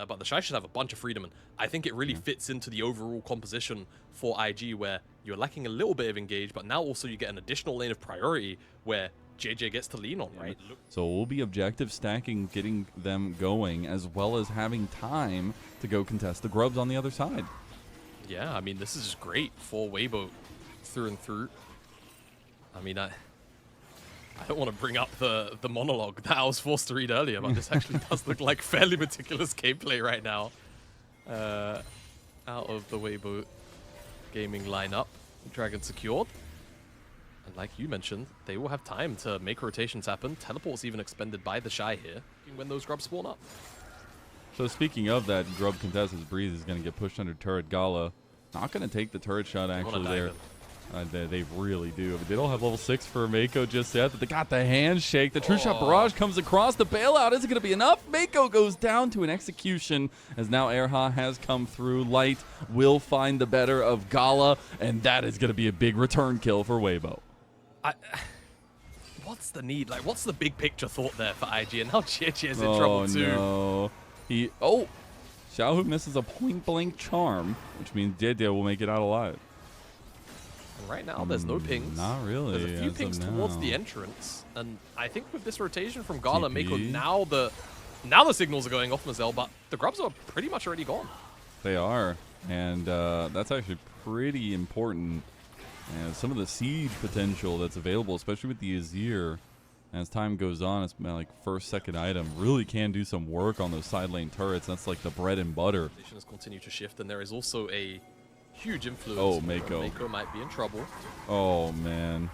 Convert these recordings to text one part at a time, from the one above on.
but the Shy should have a bunch of freedom, and I think it really fits into the overall composition for IG, where you're lacking a little bit of engage, but now also you get an additional lane of priority where JJ gets to lean on, right? So we'll be objective stacking, getting them going, as well as having time to go contest the grubs on the other side. Yeah, I mean, this is just great for Weibo through and through. I mean, I don't want to bring up the monologue that I was forced to read earlier, but this actually does look like fairly meticulous gameplay right now. Out of the Weibo Gaming lineup, Dragon secured. And like you mentioned, they will have time to make rotations happen. Teleport's even expended by the Shy here when those grubs spawn up. So speaking of that grub contest, as Breeze is going to get pushed under turret. Gala not going to take the turret shot actually there. They really do. They don't have level 6 for Mako just yet, but they got the handshake. The True Shot Barrage comes across. The bailout isn't going to be enough. Mako goes down to an execution as now Erha has come through. Light will find the better of Gala, and that is going to be a big return kill for Weibo. What's the need? Like, what's the big picture thought there for IG? And now JJ is in trouble too. No. Xiaohu misses a point-blank charm, which means JJ will make it out alive. And right now, there's no pings. Not really. There's a few pings towards the entrance, and I think with this rotation from Gala, Mako, now the signals are going off Mazel, but the grubs are pretty much already gone. They are, and that's actually pretty important. And some of the siege potential that's available, especially with the Azir, as time goes on, it's like first, second item, really can do some work on those side lane turrets. That's like the bread and butter. Conditions continue to shift, and there is also a huge influence. Oh, Mako. Mako might be in trouble. Oh, man.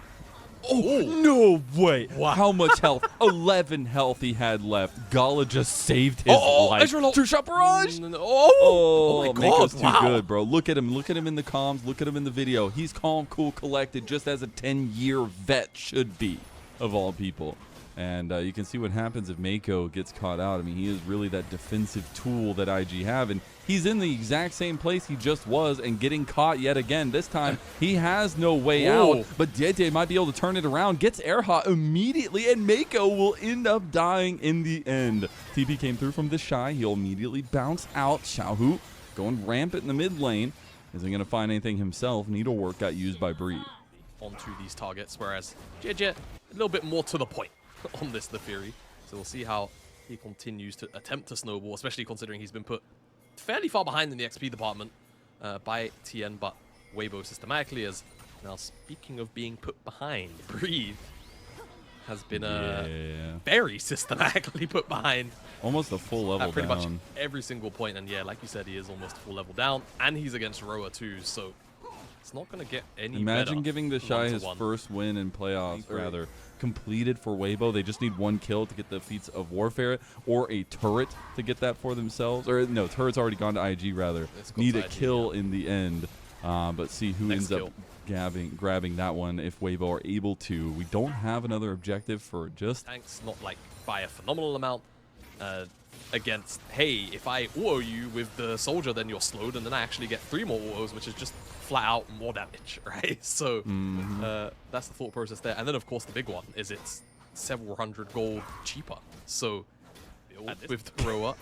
Oh, no way. Wow. How much health? 11 health he had left. Gala just saved his life. True Shot Barrage. Oh my God. Mako's too good, bro. Look at him. Look at him in the comms. Look at him in the video. He's calm, cool, collected, just as a 10-year vet should be, of all people. And you can see what happens if Mako gets caught out. I mean, he is really that defensive tool that IG have, and he's in the exact same place he just was and getting caught yet again. This time, he has no way out, but JJ might be able to turn it around, gets Erha immediately, and Mako will end up dying in the end. TP came through from the Shy. He'll immediately bounce out. Xiaohu going rampant in the mid lane. Isn't going to find anything himself. Needlework got used by Bree. Onto these targets, whereas JJ, a little bit more to the point on this, the Fury. So we'll see how he continues to attempt to snowball, especially considering he's been put fairly far behind in the XP department by TN, but Weibo systematically is now, speaking of being put behind, Breathe has been very systematically put behind. Almost a full level pretty down. much every single point, and yeah, like you said, he is almost a full level down, and he's against Roa too, so it's not going to get any Imagine better. giving the Shy his first win in playoffs, rather, completed for Weibo. They just need one kill to get the Feats of Warfare, or a turret to get that for themselves. Or no, turret's already gone to IG, rather. Need a kill in the end, but see who ends up grabbing that one if Weibo are able to. We don't have another objective for just... Tanks, not like by a phenomenal amount. Against, hey, if I auto you with the soldier, then you're slowed, and then I actually get 3 more autos, which is just flat out more damage, right? So that's the thought process there. And then, of course, the big one is it's several hundred gold cheaper. So with the Roa.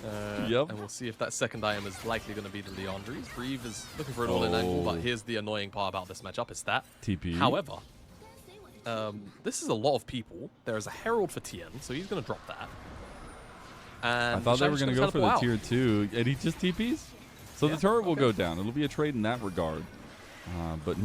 And we'll see if that second item is likely going to be the Leandri's. Breathe is looking for an all-in angle, but here's the annoying part about this matchup is that TP. However, this is a lot of people. There is a Herald for TN, so he's going to drop that. And I thought they were going to go for the tier 2, and he just TPs? So the turret will go down. It'll be a trade in that regard. But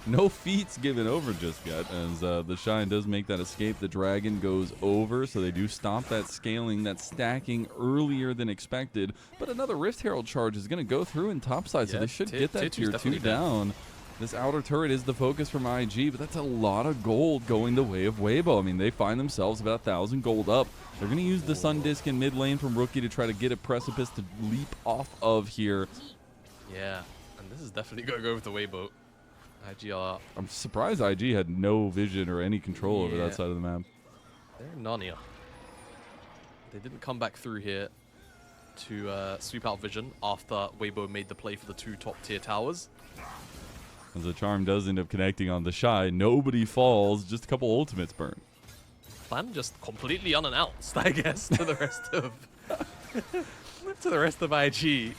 no feats given over just yet, as the Shine does make that escape. The Dragon goes over, so they do stop that scaling, that stacking earlier than expected. But another Rift Herald charge is going to go through in topside, so they should get that tier 2 down. This outer turret is the focus from IG, but that's a lot of gold going the way of Weibo. I mean, they find themselves about 1,000 gold up. They're going to use the Sun Disc in mid lane from Rookie to try to get a precipice to leap off of here. Yeah, and this is definitely going to go with the Weibo. IG are... I'm surprised IG had no vision or any control over that side of the map. They're in Narnia. They didn't come back through here to sweep out vision after Weibo made the play for the 2 top tier towers. As the charm does end up connecting on the Shy, nobody falls, just a couple ultimates burn. Plan just completely unannounced, I guess, to the rest of flip to the rest of IG. This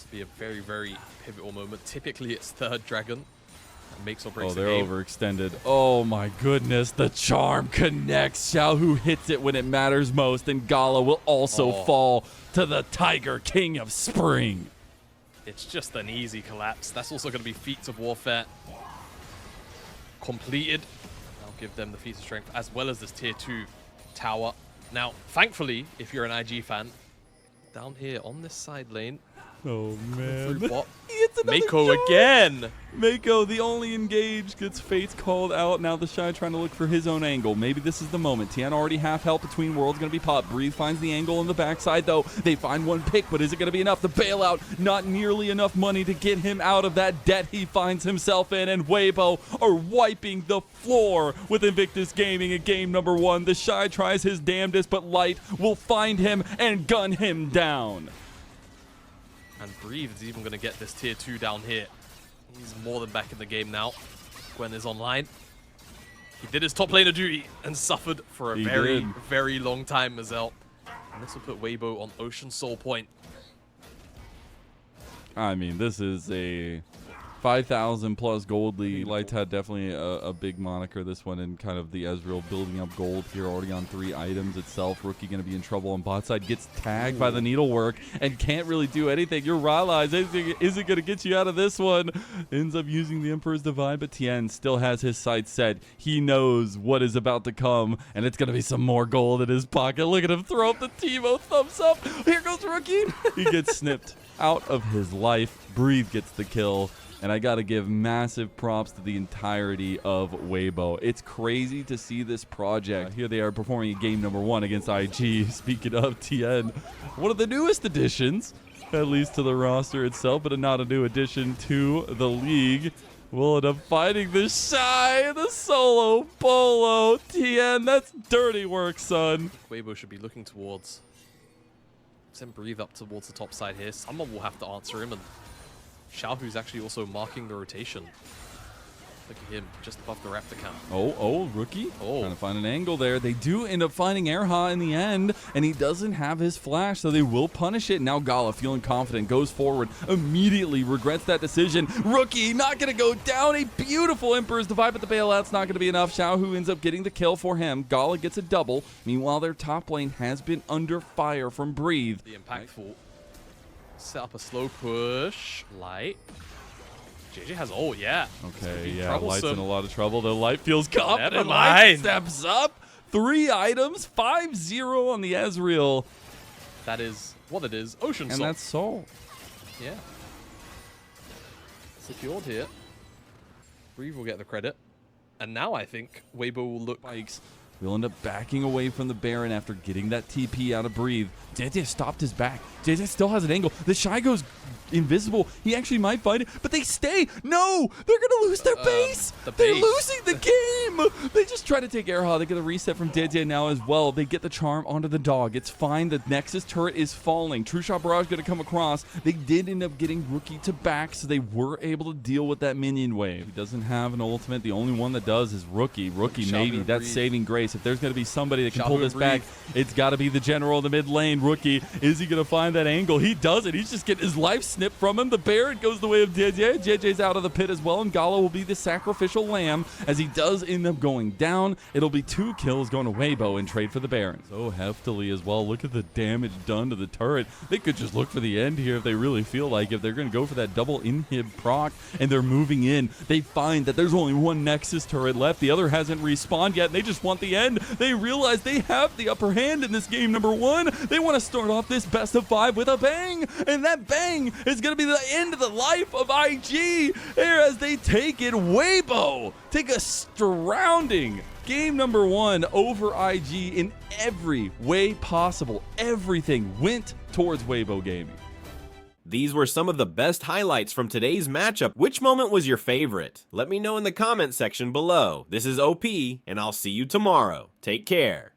will be a very, very pivotal moment. Typically, it's third dragon. Makes or breaks oh, the they're game. overextended. Oh my goodness, the charm connects. Xiaohu hits it when it matters most, and Gala will also fall to the Tiger King of Spring. It's just an easy collapse. That's also going to be feats of warfare completed. I'll give them the feats of strength as well as this tier 2 tower. Now, thankfully, if you're an IG fan, down here on this side lane, oh man, through bot, it's Mako again. Mako, the only engaged, gets Fates called out. Now the Shy trying to look for his own angle. Maybe this is the moment. Tian already half health between worlds, going to be popped. Breathe finds the angle on the backside, though. They find one pick, but is it going to be enough? The bailout, not nearly enough money to get him out of that debt he finds himself in, and Weibo are wiping the floor with Invictus Gaming in game number 1. The Shy tries his damnedest, but Light will find him and gun him down. And Breathe is even going to get this tier 2 down here. He's more than back in the game now. Gwen is online. He did his top laner duty and suffered for a very long time as well. And this will put Weibo on Ocean Soul Point. I mean, this is a 5,000 plus gold lead. Lights had definitely a big moniker this one, and kind of the Ezreal building up gold here, already on 3 items itself. Rookie going to be in trouble on bot side, gets tagged by the needlework and can't really do anything. Your Rylai isn't going to get you out of this one. Ends up using the Emperor's Divine, but Tien still has his sights set. He knows what is about to come, and it's going to be some more gold in his pocket. Look at him throw up the Teemo thumbs up. Here goes Rookie. He gets snipped out of his life. Breathe gets the kill. And I got to give massive props to the entirety of Weibo. It's crazy to see this project. Here they are performing game number 1 against IG. Speaking of Tien, one of the newest additions, at least to the roster itself, but not a new addition to the league. Will end up fighting the Shy, the solo Bolo. Tien, that's dirty work, son. Weibo should be looking towards. Send Breathe up towards the top side here. Someone will have to answer him, and Xiaohu's actually also marking the rotation. Look at him, just above the Raptor camp. Oh, Rookie. Trying to find an angle there. They do end up finding Erha in the end, and he doesn't have his flash, so they will punish it. Now Gala, feeling confident, goes forward, immediately regrets that decision. Rookie not going to go down. A beautiful Emperor's Divide, but the bailout's not going to be enough. Xiaohu ends up getting the kill for him. Gala gets a double. Meanwhile, their top lane has been under fire from Breathe. The impactful. Set up a slow push. Light. JJ has ult, yeah. Okay, yeah, Light's in a lot of trouble. The Light feels confident. Never Light mind. steps up. 3 items, 5-0 on the Ezreal. That is what it is. Ocean Soul. And that's Soul. Yeah. Secured here. Breathe will get the credit. And now I think Weibo will look Spikes. We'll end up backing away from the Baron after getting that TP out of Breathe. JJ stopped his back. JJ still has an angle. The Shy goes invisible. He actually might find it, but they stay. No, they're going to lose their base. They're losing the game. They just try to take Erha. They get a reset from JJ now as well. They get the charm onto the dog. It's fine. The Nexus turret is falling. True Shot Barrage going to come across. They did end up getting Rookie to back, so they were able to deal with that minion wave. He doesn't have an ultimate. The only one that does is Rookie. Rookie, maybe. That's saving grace. If there's going to be somebody that can pull this back, it's got to be the general in the mid lane. Rookie, is he going to find that angle? He doesn't. He's just getting his life snipped from him. The Baron goes the way of JJ. JJ's out of the pit as well, and Gala will be the sacrificial lamb as he does end up going down. It'll be 2 kills going to Weibo and trade for the Baron. So heftily as well. Look at the damage done to the turret. They could just look for the end here if they really feel like. If they're going to go for that double inhib proc and they're moving in, they find that there's only one Nexus turret left. The other hasn't respawned yet, and they just want the end. They realize they have the upper hand in this game number 1. They want to start off this best of 5 with a bang, and that bang is going to be the end of the life of IG here as they take it. Weibo take a surrounding game number 1 over IG in every way possible. Everything went towards Weibo Gaming. These were some of the best highlights from today's matchup. Which moment was your favorite? Let me know in the comment section below. This is OP, and I'll see you tomorrow. Take care.